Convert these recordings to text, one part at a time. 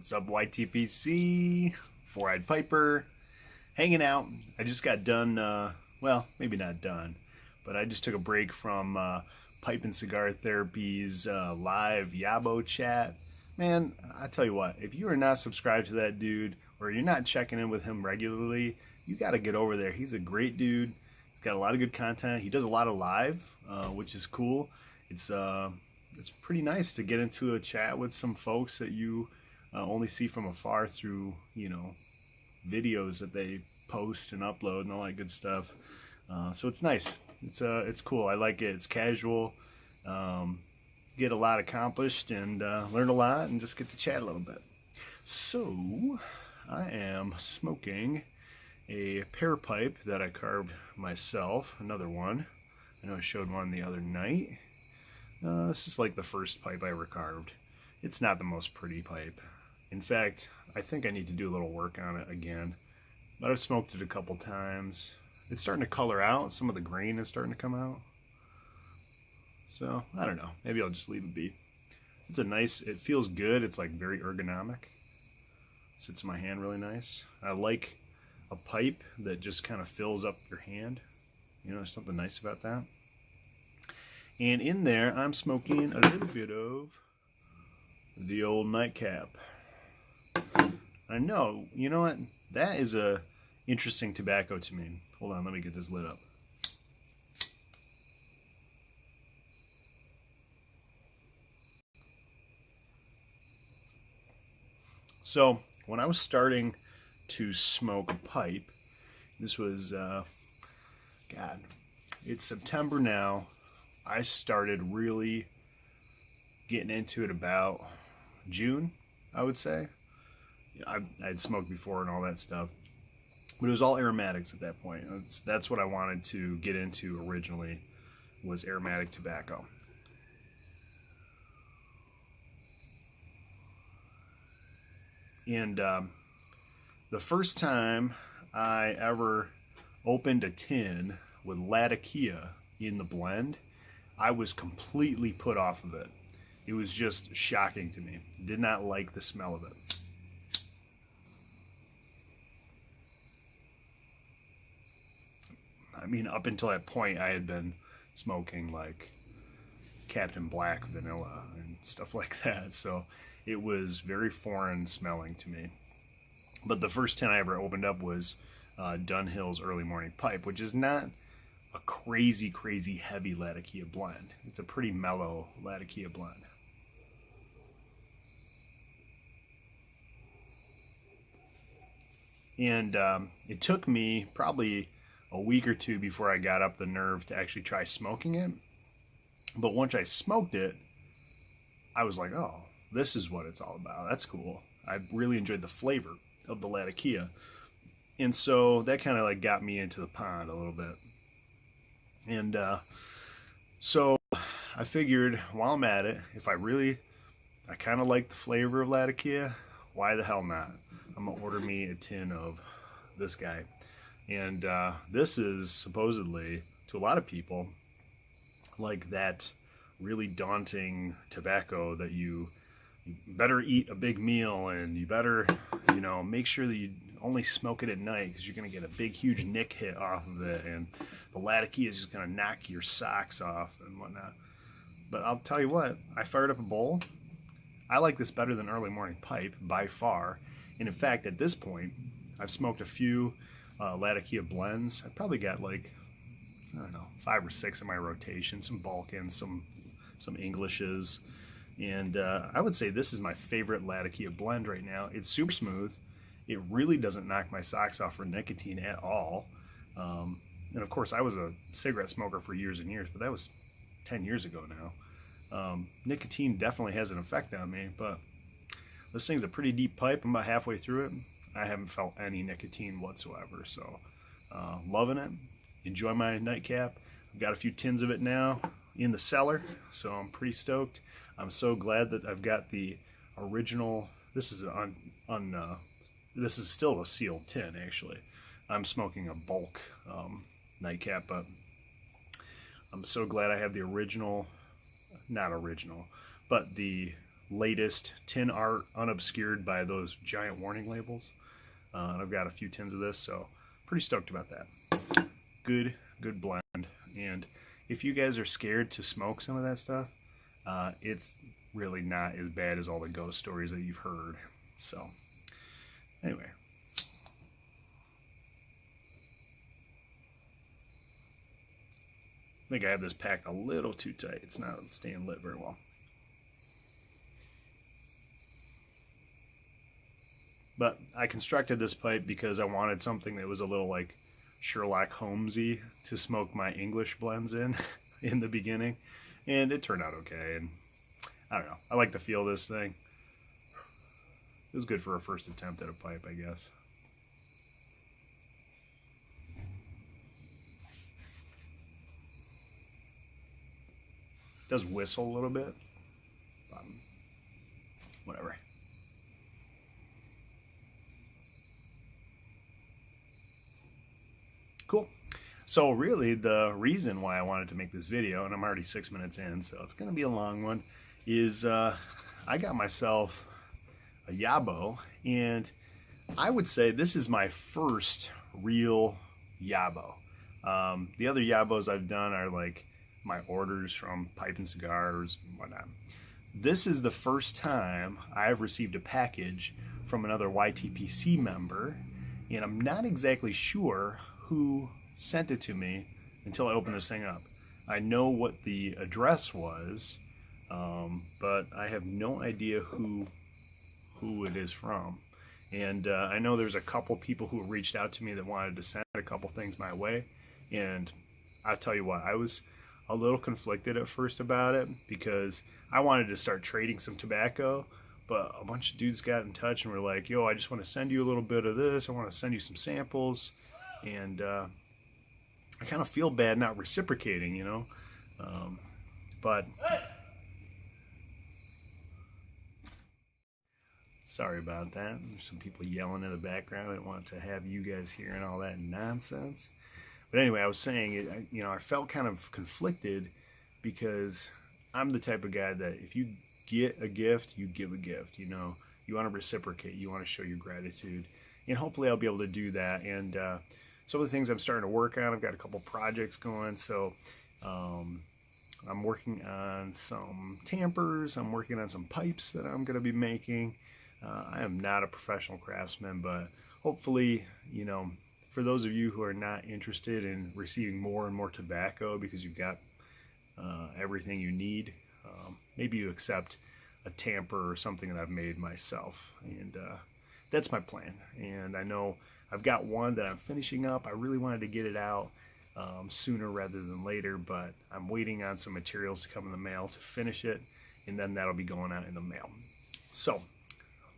What's up, YTPC? Four-eyed Piper, hanging out. I just got done, well, maybe not done, but I just took a break from Pipe and Cigar Therapy's live YABO chat. Man, I tell you what, if you are not subscribed to that dude, or you're not checking in with him regularly, you got to get over there. He's a great dude. He's got a lot of good content. He does a lot of live, which is cool. It's pretty nice to get into a chat with some folks that you only see from afar through, videos that they post and upload and all that good stuff. So it's nice. It's cool. I like it. It's casual. Get a lot accomplished and learn a lot and just get to chat a little bit. So I am smoking a pear pipe that I carved myself. Another one. I know I showed one the other night. This is like the first pipe I ever carved. It's not the most pretty pipe. In fact, I think I need to do a little work on it again. But I've smoked it a couple times. It's starting to color out. Some of the grain is starting to come out. So, I don't know. Maybe I'll just leave it be. It's a nice, it feels good. It's like very ergonomic. Sits in my hand really nice. I like a pipe that just kind of fills up your hand. There's something nice about that. And in there, I'm smoking a little bit of the old nightcap. I know, you know what? That is a interesting tobacco to me. Hold on, let me get this lit up. So, when I was starting to smoke a pipe, this was, God, it's September now. I started really getting into it about June, I would say. I'd smoked before and all that stuff, but it was all aromatics at that point. That's what I wanted to get into originally, was aromatic tobacco. And the first time I ever opened a tin with Latakia in the blend, I was completely put off of it. It was just shocking to me. Did not like the smell of it. I mean, up until that point, I had been smoking like Captain Black vanilla and stuff like that. So it was very foreign smelling to me. But the first tin I ever opened up was Dunhill's Early Morning Pipe, which is not a crazy heavy Latakia blend. It's a pretty mellow Latakia blend. And it took me probably a week or two before I got up the nerve to actually try smoking it. But once I smoked it, I was like, oh, this is what it's all about. That's cool. I really enjoyed the flavor of the Latakia. And so that kind of like got me into the pond a little bit. And so I figured while I'm at it, if I kind of like the flavor of Latakia, why the hell not? I'm going to order me a tin of this guy. And this is supposedly, to a lot of people, like that really daunting tobacco that you better eat a big meal and you better, make sure that you only smoke it at night because you're going to get a big, huge nick hit off of it. And the Latakia is just going to knock your socks off and whatnot. But I'll tell you what, I fired up a bowl. I like this better than Early Morning Pipe by far. And in fact, at this point, I've smoked a few Latakia blends. I probably got like, 5 or 6 in my rotation. Some Balkans, some Englishes. And I would say this is my favorite Latakia blend right now. It's super smooth. It really doesn't knock my socks off for nicotine at all. And of course, I was a cigarette smoker for years and years, but that was 10 years ago now. Nicotine definitely has an effect on me, but this thing's a pretty deep pipe. I'm about halfway through it. I haven't felt any nicotine whatsoever, so loving it. Enjoy my nightcap. I've got a few tins of it now in the cellar, so I'm pretty stoked. I'm so glad that I've got the original. This is this is still a sealed tin, actually. I'm smoking a bulk nightcap, but I'm so glad I have the original, not original, but the latest tin art unobscured by those giant warning labels. And I've got a few tins of this, so pretty stoked about that. Good blend. And if you guys are scared to smoke some of that stuff, it's really not as bad as all the ghost stories that you've heard. So anyway, I think I have this packed a little too tight. It's not staying lit very well. But I constructed this pipe because I wanted something that was a little like Sherlock Holmesy to smoke my English blends in the beginning, and it turned out okay. And I don't know, I like the feel of this thing. It was good for a first attempt at a pipe, I guess. It does whistle a little bit, but whatever. Cool. So really the reason why I wanted to make this video, and I'm already 6 minutes in, so it's going to be a long one, is I got myself a YABO, and I would say this is my first real YABO. The other YABOs I've done are like my orders from Pipe and Cigars and whatnot. This is the first time I've received a package from another YTPC member, and I'm not exactly sure who sent it to me until I opened this thing up. I know what the address was, but I have no idea who it is from. And I know there's a couple people who reached out to me that wanted to send a couple things my way, and I'll tell you what, I was a little conflicted at first about it because I wanted to start trading some tobacco, but a bunch of dudes got in touch and were like, yo, I just want to send you a little bit of this, I want to send you some samples, and I kind of feel bad not reciprocating, you know, but sorry about that. There's some people yelling in the background. I didn't want to have you guys hearing all that nonsense. But anyway, I was saying, you know, I felt kind of conflicted because I'm the type of guy that if you get a gift, you give a gift, you know. You want to reciprocate. You want to show your gratitude. And hopefully I'll be able to do that. And some of the things I'm starting to work on, I've got a couple projects going. So I'm working on some tampers. I'm working on some pipes that I'm going to be making. I am not a professional craftsman, but hopefully, you know, for those of you who are not interested in receiving more and more tobacco because you've got everything you need, maybe you accept a tamper or something that I've made myself. And that's my plan. And I know I've got one that I'm finishing up. I really wanted to get it out sooner rather than later, but I'm waiting on some materials to come in the mail to finish it, and then that'll be going out in the mail. So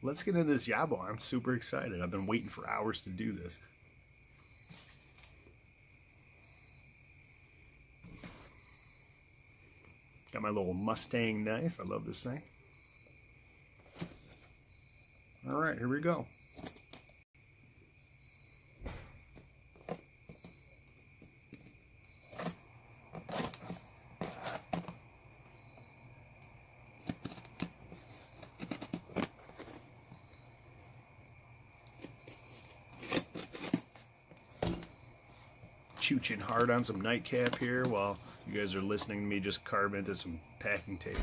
let's get into this YABO. I'm super excited. I've been waiting for hours to do this. Got my little Mustang knife. I love this thing. All right, here we go. Chooching hard on some nightcap here while you guys are listening to me just carve into some packing tape.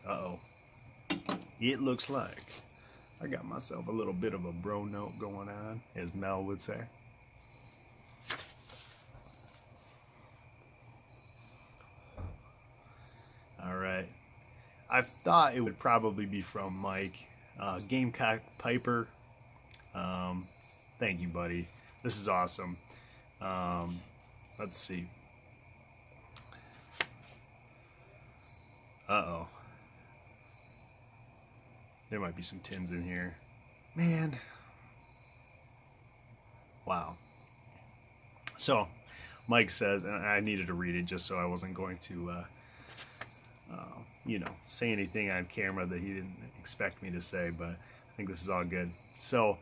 Uh-oh. It looks like I got myself a little bit of a bro note going on, as Mel would say. Alright, I thought it would probably be from Mike, GamecockPiper. Thank you, buddy. This is awesome. Let's see. Uh-oh. There might be some tins in here. Man. Wow. So, Mike says, and I needed to read it just so I wasn't going to you know, say anything on camera that he didn't expect me to say, but I think this is all good. So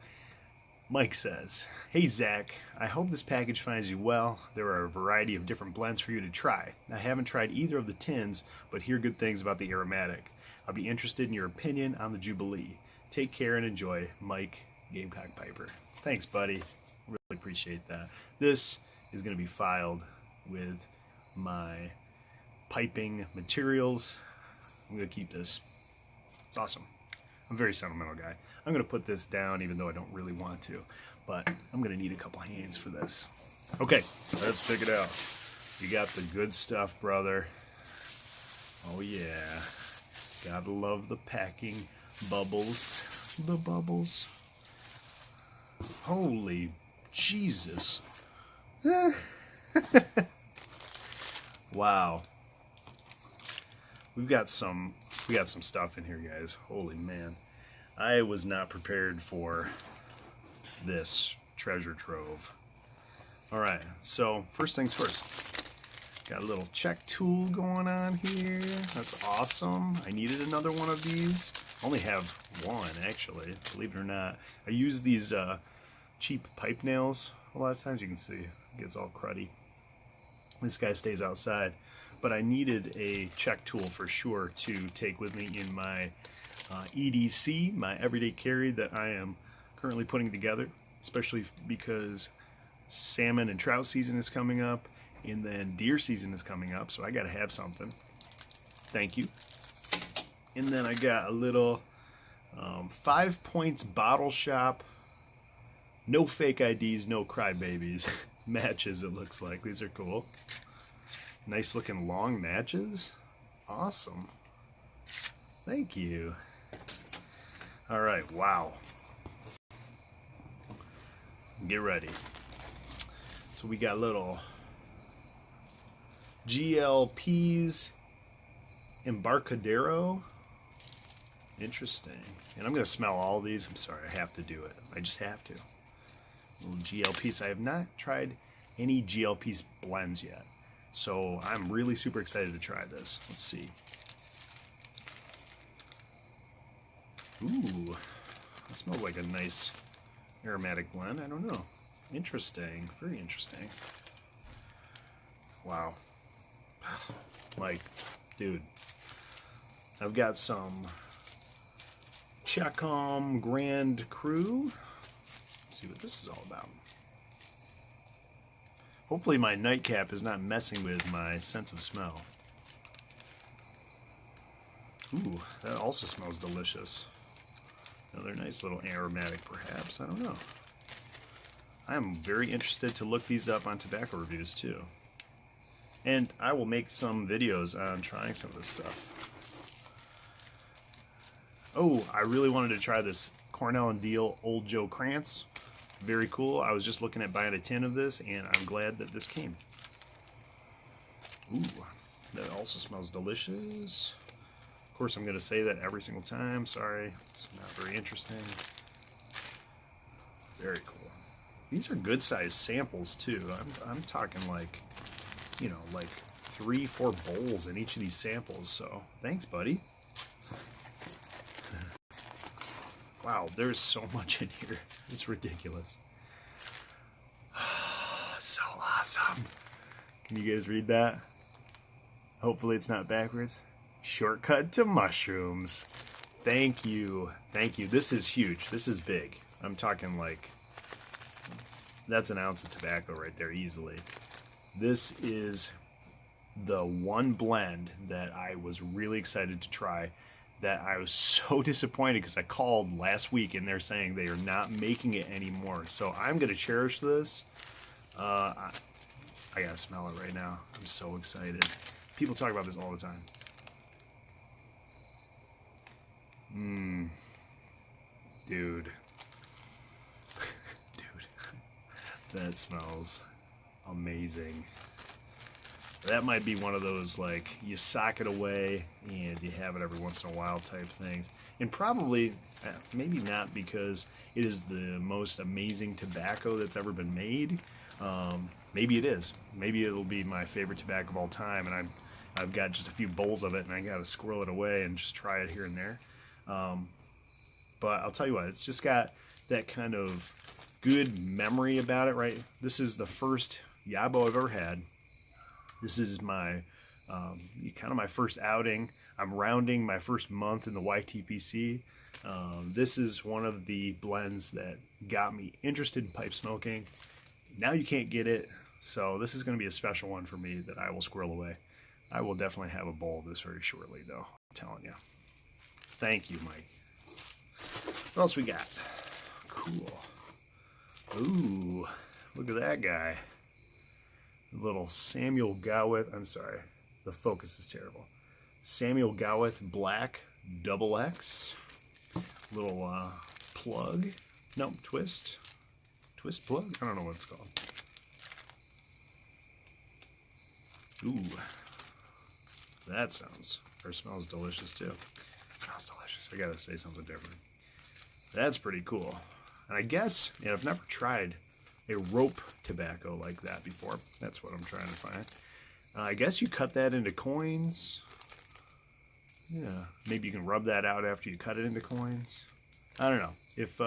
Mike says, "Hey Zach, I hope this package finds you well. There are a variety of different blends for you to try. I haven't tried either of the tins, but hear good things about the aromatic. I'll be interested in your opinion on the Jubilee. Take care and enjoy, Mike, GamecockPiper." Thanks, buddy. Really appreciate that. This is going to be filed with my piping materials. I'm going to keep this. It's awesome. I'm a very sentimental guy. I'm going to put this down even though I don't really want to, but I'm going to need a couple hands for this. Okay, let's check it out. You got the good stuff, brother. Oh yeah. Gotta love the packing bubbles. The bubbles. Holy Jesus. Wow. We got some stuff in here, guys. Holy man. I was not prepared for this treasure trove. All right, so first things first. Got a little check tool going on here. That's awesome. I needed another one of these. I only have one, actually, believe it or not. I use these cheap pipe nails a lot of times. You can see it gets all cruddy. This guy stays outside. But I needed a check tool for sure to take with me in my EDC, my everyday carry that I am currently putting together, especially because salmon and trout season is coming up, and then deer season is coming up, so I gotta have something. Thank you. And then I got a little 5 Points Bottle Shop, no fake IDs, no crybabies matches, it looks like. These are cool. Nice looking long matches. Awesome. Thank you. All right, wow. Get ready. So we got little GLP's Embarcadero. Interesting. And I'm going to smell all these. I'm sorry, I have to do it. I just have to. Little GLP's. I have not tried any GLP's blends yet. So I'm really super excited to try this. Let's see. Ooh, that smells like a nice aromatic blend. I don't know. Interesting. Very interesting. Wow. Like, dude, I've got some Chacom Grand Cru. Let's see what this is all about. Hopefully my nightcap is not messing with my sense of smell. Ooh, that also smells delicious. Another nice little aromatic, perhaps. I don't know. I am very interested to look these up on tobacco reviews, too. And I will make some videos on trying some of this stuff. Oh, I really wanted to try this Cornell and Deal Old Joe Krantz. Very cool. I was just looking at buying a tin of this, and I'm glad that this came. Ooh, that also smells delicious. Of course, I'm going to say that every single time. Sorry, it's not very interesting. Very cool. These are good-sized samples, too. I'm talking like, you know, like 3-4 bowls in each of these samples. So, thanks, buddy. Wow, there's so much in here. It's ridiculous. So awesome. Can you guys read that? Hopefully it's not backwards. Shortcut to mushrooms. Thank you. Thank you. This is huge. This is big. I'm talking like, that's an ounce of tobacco right there easily. This is the one blend that I was really excited to try, that I was so disappointed because I called last week and they're saying they are not making it anymore. So I'm going to cherish this. I got to smell it right now. I'm so excited. People talk about this all the time. Dude. Dude. That smells amazing. That might be one of those, like, you sock it away and you have it every once in a while type things. And probably, maybe not because it is the most amazing tobacco that's ever been made. Maybe it is. Maybe it'll be my favorite tobacco of all time, and I've got just a few bowls of it, and I got to squirrel it away and just try it here and there. But I'll tell you what, it's just got that kind of good memory about it, right? This is the first YABO I've ever had. This is my kind of my first outing. I'm rounding my first month in the YTPC. This is one of the blends that got me interested in pipe smoking. Now you can't get it, so this is going to be a special one for me that I will squirrel away. I will definitely have a bowl of this very shortly, though. I'm telling you. Thank you, Mike. What else we got? Cool. Ooh, look at that guy. Little Samuel Gawith. I'm sorry, the focus is terrible. Samuel Gawith Black Double X. Little plug. No, twist. Twist plug? I don't know what it's called. Ooh. That sounds, or smells delicious too. Smells delicious. I gotta say something different. That's pretty cool. And I guess, and I've never tried a rope tobacco like that before. That's what I'm trying to find. I guess you cut that into coins. Yeah, maybe you can rub that out after you cut it into coins. I don't know. If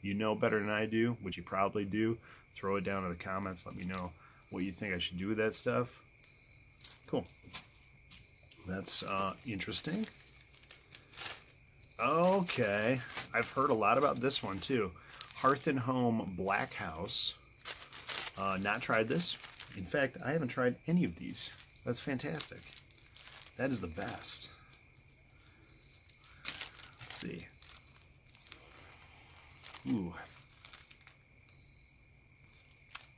you know better than I do, which you probably do, throw it down in the comments. Let me know what you think I should do with that stuff. Cool. That's interesting. Okay, I've heard a lot about this one too. Hearth and Home Black House. Not tried this. In fact, I haven't tried any of these. That's fantastic. That is the best. Let's see. Ooh.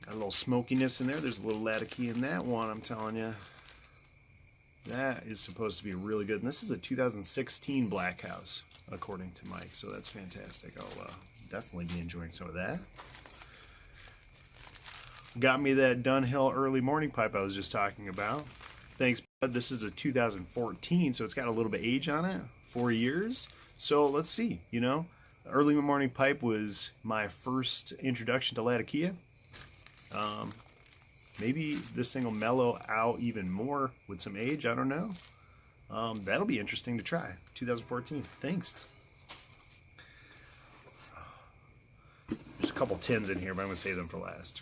Got a little smokiness in there. There's a little Latakia in that one, I'm telling you. That is supposed to be really good. And this is a 2016 Black House, according to Mike. So that's fantastic. I'll definitely be enjoying some of that. Got me that Dunhill early morning pipe I was just talking about. Thanks, bud. This is a 2014, so it's got a little bit of age on it. 4 years. So let's see, you know. Early morning pipe was my first introduction to Latakia. Maybe this thing will mellow out even more with some age. I don't know. That'll be interesting to try. 2014. Thanks. There's a couple tins in here, but I'm going to save them for last.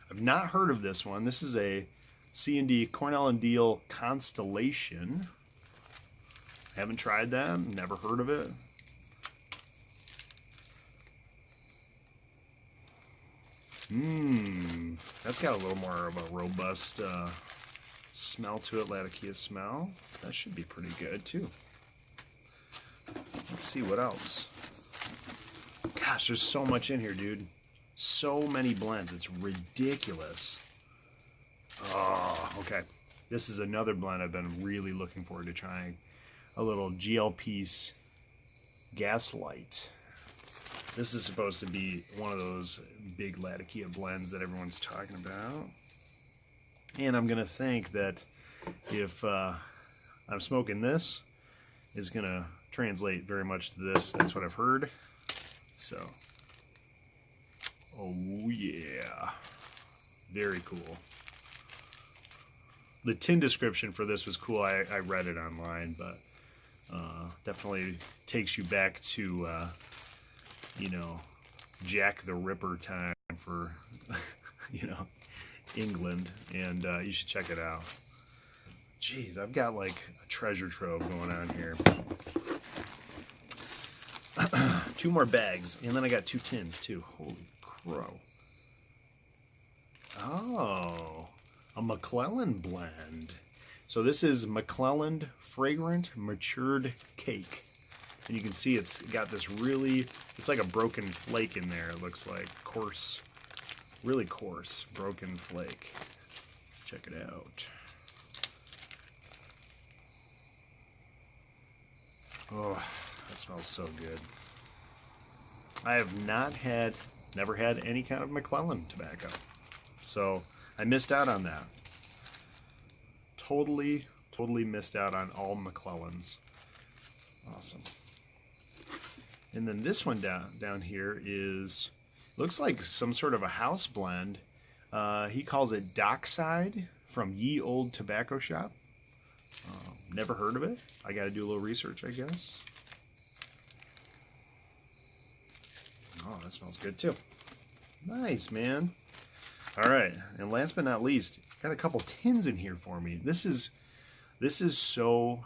I've not heard of this one. This is a C&D Cornell and Deal Constellation. Haven't tried that. Never heard of it. That's got a little more of a robust smell to it, Latakia smell. That should be pretty good too. Let's see what else. Gosh, there's so much in here, dude. So many blends. It's ridiculous. Oh, okay. This is another blend I've been really looking forward to trying. A little GLP's Gaslight. This is supposed to be one of those big Latakia blends that everyone's talking about. And I'm going to think that if I'm smoking this, it's going to translate very much to this. That's what I've heard. So, oh yeah. Very cool. The tin description for this was cool. I read it online, but definitely takes you back to you know, Jack the Ripper time for, you know, England, and you should check it out. Jeez, I've got like a treasure trove going on here. 2 more bags, and then I got 2 tins too. Holy crow. Oh, a McClellan blend. So this is McClellan Fragrant Matured Cake. And you can see it's got this really, it's like a broken flake in there. It looks like coarse, really coarse broken flake. Let's check it out. Oh, that smells so good. I have never had any kind of McClellan tobacco. So I missed out on that. Totally missed out on all McClellans. Awesome. And then this one down here is, looks like some sort of a house blend. He calls it Dockside from Ye Old Tobacco Shop. Never heard of it. I got to do a little research, I guess. Oh, that smells good too. Nice, man. All right, and last but not least, got a couple tins in here for me. This is so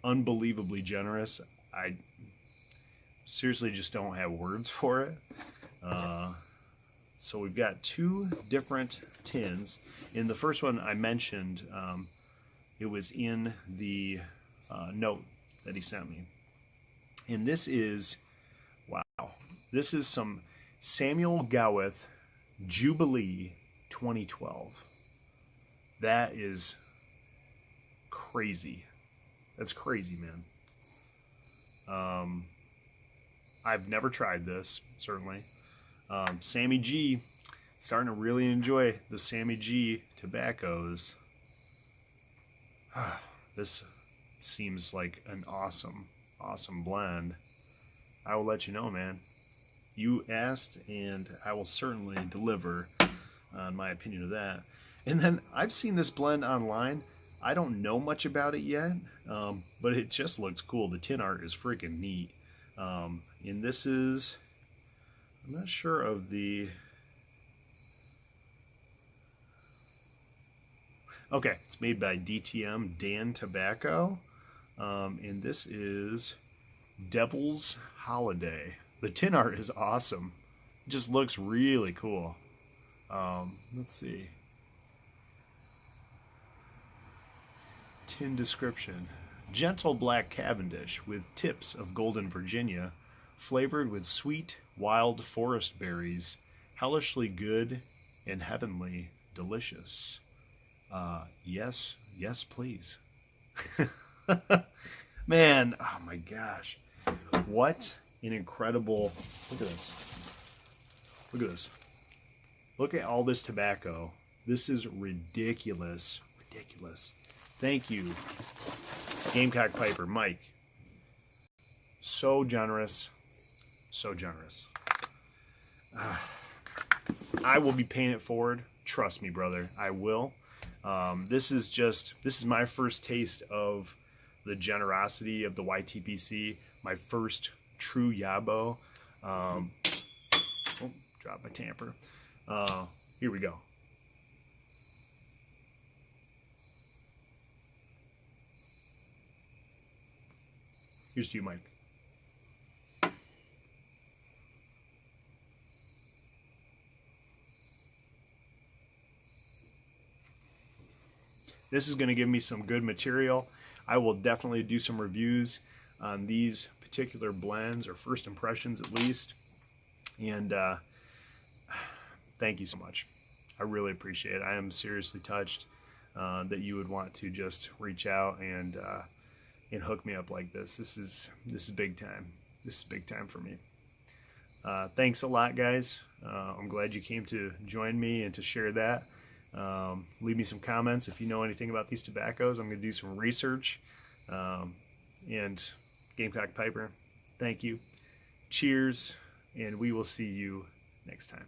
unbelievably generous. I seriously just don't have words for it. So we've got two different tins. In the first one I mentioned, it was in the note that he sent me. And this is, wow, this is some Samuel Gawith Jubilee 2012. That is crazy. That's crazy, man. I've never tried this, certainly. Sammy G, starting to really enjoy the Sammy G tobaccos. This seems like an awesome blend. I will let you know, man. You asked, and I will certainly deliver on my opinion of that. And then I've seen this blend online. I don't know much about it yet, but it just looks cool. The tin art is freaking neat. And this is, I'm not sure of the, okay, it's made by DTM Dan Tobacco. And this is Devil's Holiday. The tin art is awesome. It just looks really cool. Let's see. Tin description. Gentle black Cavendish with tips of golden Virginia, flavored with sweet wild forest berries, hellishly good and heavenly delicious. Yes, please. Man, oh my gosh. What an incredible, look at this. Look at this. Look at all this tobacco. This is ridiculous. Ridiculous. Thank you, GamecockPiper, Mike. So generous. So generous. I will be paying it forward. Trust me, brother. I will. This is my first taste of the generosity of the YTPC. My first true YABO. Oh, dropped my tamper. Here we go. Here's to you, Mike. This is going to give me some good material. I will definitely do some reviews on these particular blends, or first impressions at least. And thank you so much. I really appreciate it. I am seriously touched that you would want to just reach out and hook me up like this. This is big time. This is big time for me. Thanks a lot, guys. I'm glad you came to join me and to share that. Leave me some comments if you know anything about these tobaccos. I'm going to do some research. And GamecockPiper, thank you. Cheers, and we will see you next time.